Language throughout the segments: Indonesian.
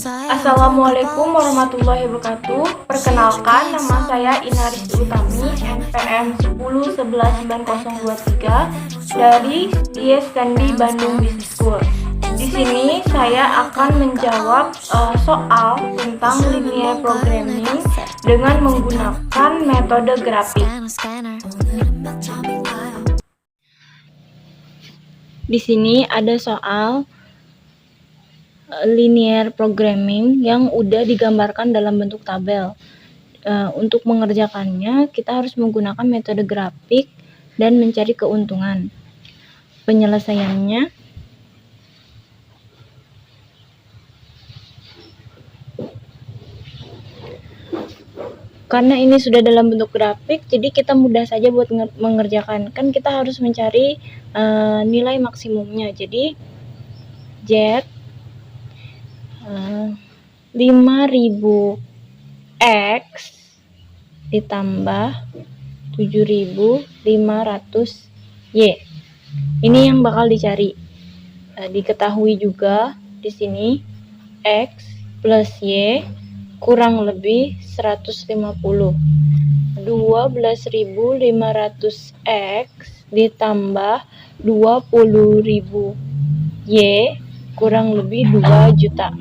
Assalamualaikum warahmatullahi wabarakatuh. Perkenalkan, nama saya Inaris Utami, NPM 10119023 dari ISKNDI Bandung Business School. Di sini saya akan menjawab soal tentang linear programming dengan menggunakan metode grafik. Di sini ada soal linear programming yang udah digambarkan dalam bentuk tabel. Untuk mengerjakannya kita harus menggunakan metode grafik dan mencari keuntungan. Penyelesaiannya karena ini sudah dalam bentuk grafik, jadi kita mudah saja buat mengerjakan. Kan kita harus mencari nilai maksimumnya. Jadi Z 5000 X ditambah 7500 Y. Ini yang bakal dicari. Diketahui juga di sini X plus Y kurang lebih 150. 12.500 X ditambah 20.000 Y kurang lebih 2 juta.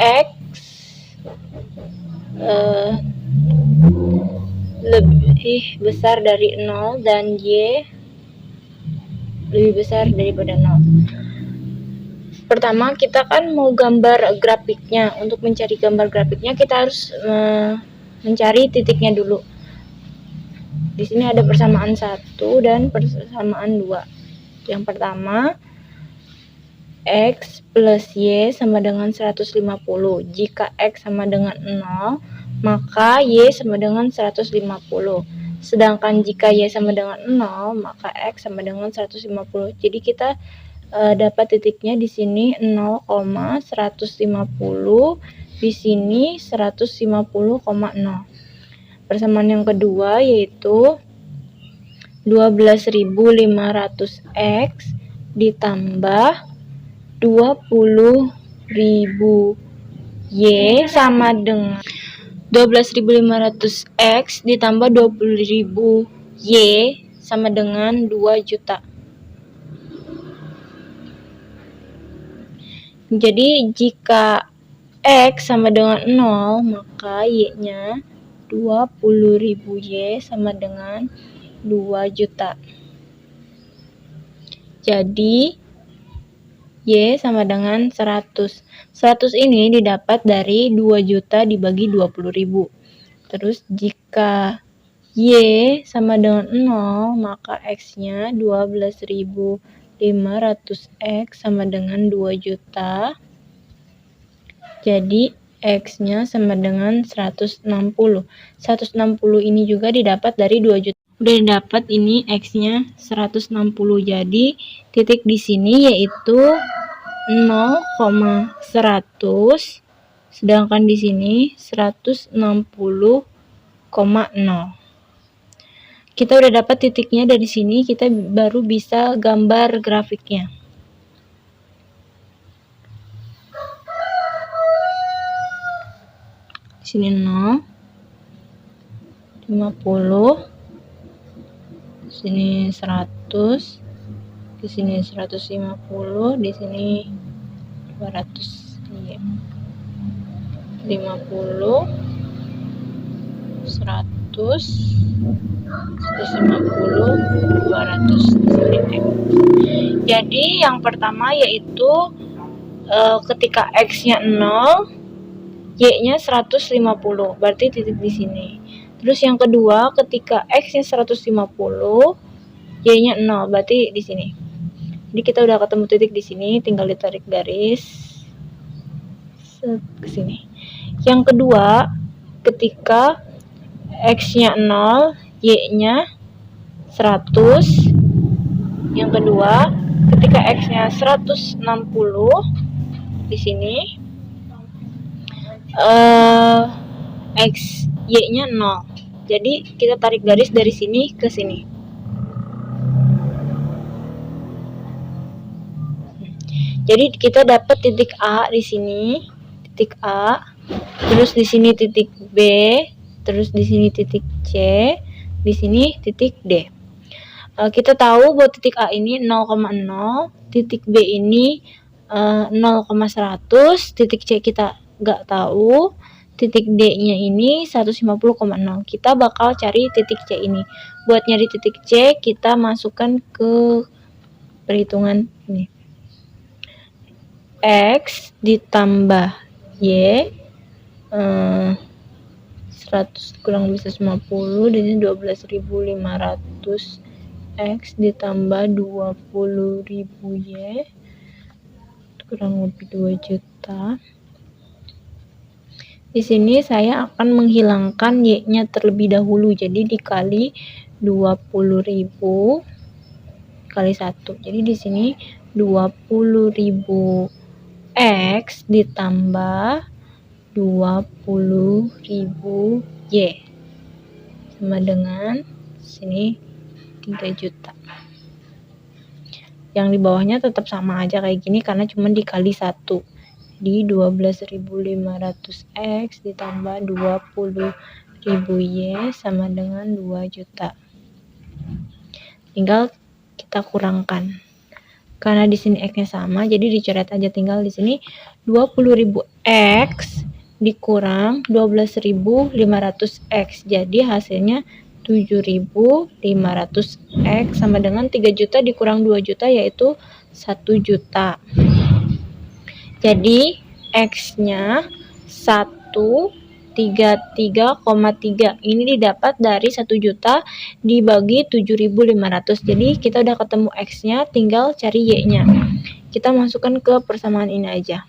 X lebih besar dari 0 dan Y lebih besar daripada 0. Pertama kita kan mau gambar grafiknya. Untuk mencari gambar grafiknya kita harus mencari titiknya dulu. Di sini ada persamaan 1 dan persamaan 2. Yang pertama, X plus Y sama dengan 150. Jika X sama dengan 0, maka Y sama dengan 150. Sedangkan jika Y sama dengan 0, maka X sama dengan 150. Jadi kita dapat titiknya di sini 0,150, di sini 150,0. Persamaan yang kedua yaitu 12.500 X ditambah 20.000 Y sama dengan 12.500 X ditambah 20.000 Y sama dengan 2 juta. Jadi jika X sama dengan 0, maka Y-nya 20.000 Y sama dengan 2 juta. Jadi Y sama dengan 100. 100 ini didapat dari 2 juta dibagi 20.000. Terus jika Y sama dengan 0, maka X-nya 12.500 X sama dengan 2 juta. Jadi X-nya sama dengan 160. 160 ini juga didapat dari 2 juta. Udah didapat ini X-nya 160. Jadi titik di sini yaitu 0,100, sedangkan di sini 160,0. Kita udah dapat titiknya, dari sini kita baru bisa gambar grafiknya. Di sini 0, 50, di sini 100, di sini 150, di sini 200. 50, 100, 150, 200. Jadi yang pertama yaitu ketika X-nya 0, Y-nya 150, berarti titik di sini. Terus yang kedua, ketika X-nya 150, Y-nya 0, berarti di sini. Jadi kita udah ketemu titik di sini, tinggal ditarik garis ke sini. Yang kedua, ketika X-nya 0, Y-nya 100. Yang kedua, ketika X-nya 160 di sini, X Y-nya 0. Jadi kita tarik garis dari sini ke sini. Jadi kita dapat titik A di sini, titik A, terus di sini titik B, terus di sini titik C, di sini titik D. Kita tahu bahwa titik A ini 0,0, titik B ini 0,100, titik C kita nggak tahu, titik D-nya ini 150,0. Kita bakal cari titik C ini. Buat nyari titik C, kita masukkan ke perhitungan ini. X ditambah Y 100 kurang lebih 150, dan ini 12.500 X ditambah 20.000 Y kurang lebih 2 juta. Di sini saya akan menghilangkan Y-nya terlebih dahulu, jadi dikali 20.000 kali 1. Jadi di sini 20.000 X ditambah 20.000 Y sama dengan sini 3 juta. Yang di bawahnya tetap sama aja kayak gini karena cuma dikali 1. Di 12.500 X ditambah 20.000 Y sama dengan 2 juta. Tinggal kita kurangkan. Karena di sini X-nya sama, jadi dicoret aja. Tinggal di sini 20.000 X dikurang 12.500 X. Jadi hasilnya 7.500 X sama dengan 3 juta dikurang 2 juta yaitu 1 juta. Jadi X-nya 133,3. Ini didapat dari 1 juta dibagi 7.500. Jadi kita udah ketemu X-nya, tinggal cari Y-nya. Kita masukkan ke persamaan ini aja.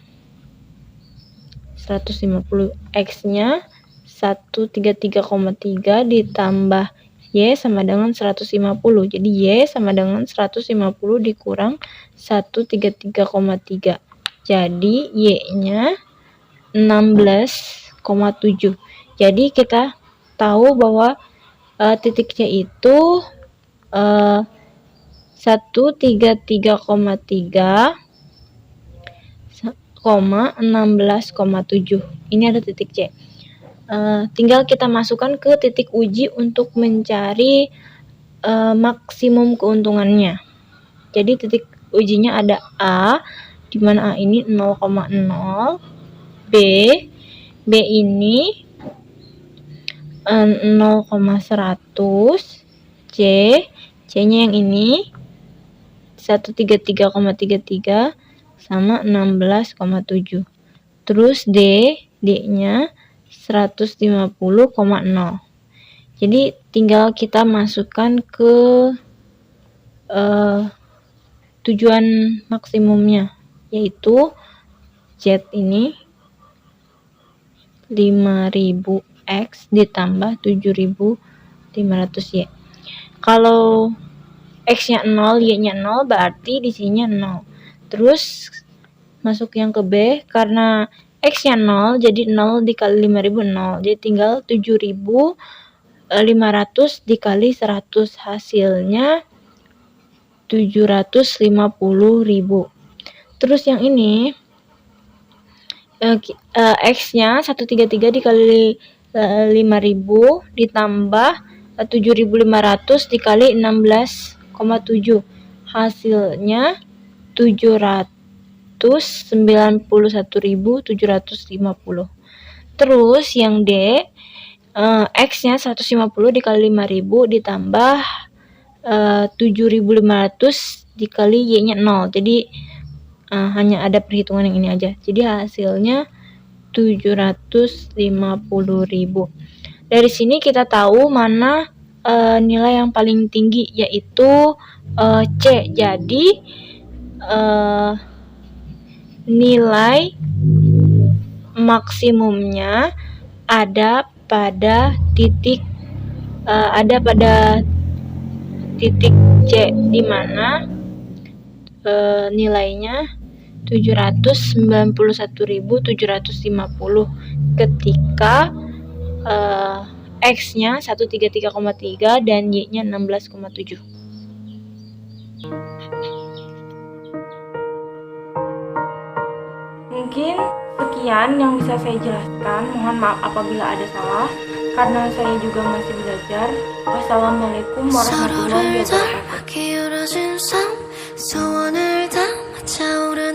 150 X-nya 133,3 ditambah Y sama dengan 150. Jadi Y sama dengan 150 dikurang 133,3. Jadi Y-nya 16,7. Jadi kita tahu bahwa titik C itu 133,3, 16,7. Ini ada titik C. Tinggal kita masukkan ke titik uji untuk mencari maksimum keuntungannya. Jadi titik ujinya ada A, di mana A ini 0,0, B ini 0,100, C-nya yang ini 133,33 sama 16,7. Terus D-nya 150,0. Jadi tinggal kita masukkan ke tujuan maksimumnya, yaitu Z ini 5.000 X ditambah 7.500 Y. Kalau X-nya 0, Y-nya 0, berarti di sininya 0. Terus masuk yang ke B, karena X-nya 0, jadi 0 dikali 5.000, 0. Jadi tinggal 7.500 dikali 100, hasilnya 750.000. Terus yang ini X-nya 133 dikali 5.000 ditambah 7.500 dikali 16,7, hasilnya 791.750. Terus yang D, X-nya 150 dikali 5.000 ditambah 7.500 dikali Y-nya 0. Jadi hanya ada perhitungan yang ini aja. Jadi hasilnya 750.000. Dari sini kita tahu mana nilai yang paling tinggi, yaitu C. Jadi nilai maksimumnya ada pada titik C, di mana nilainya 791.750 ketika X-nya 133,3 dan Y-nya 16,7. Mungkin sekian yang bisa saya jelaskan. Mohon maaf apabila ada salah, karena saya juga masih belajar. Wassalamualaikum warahmatullahi wabarakatuh.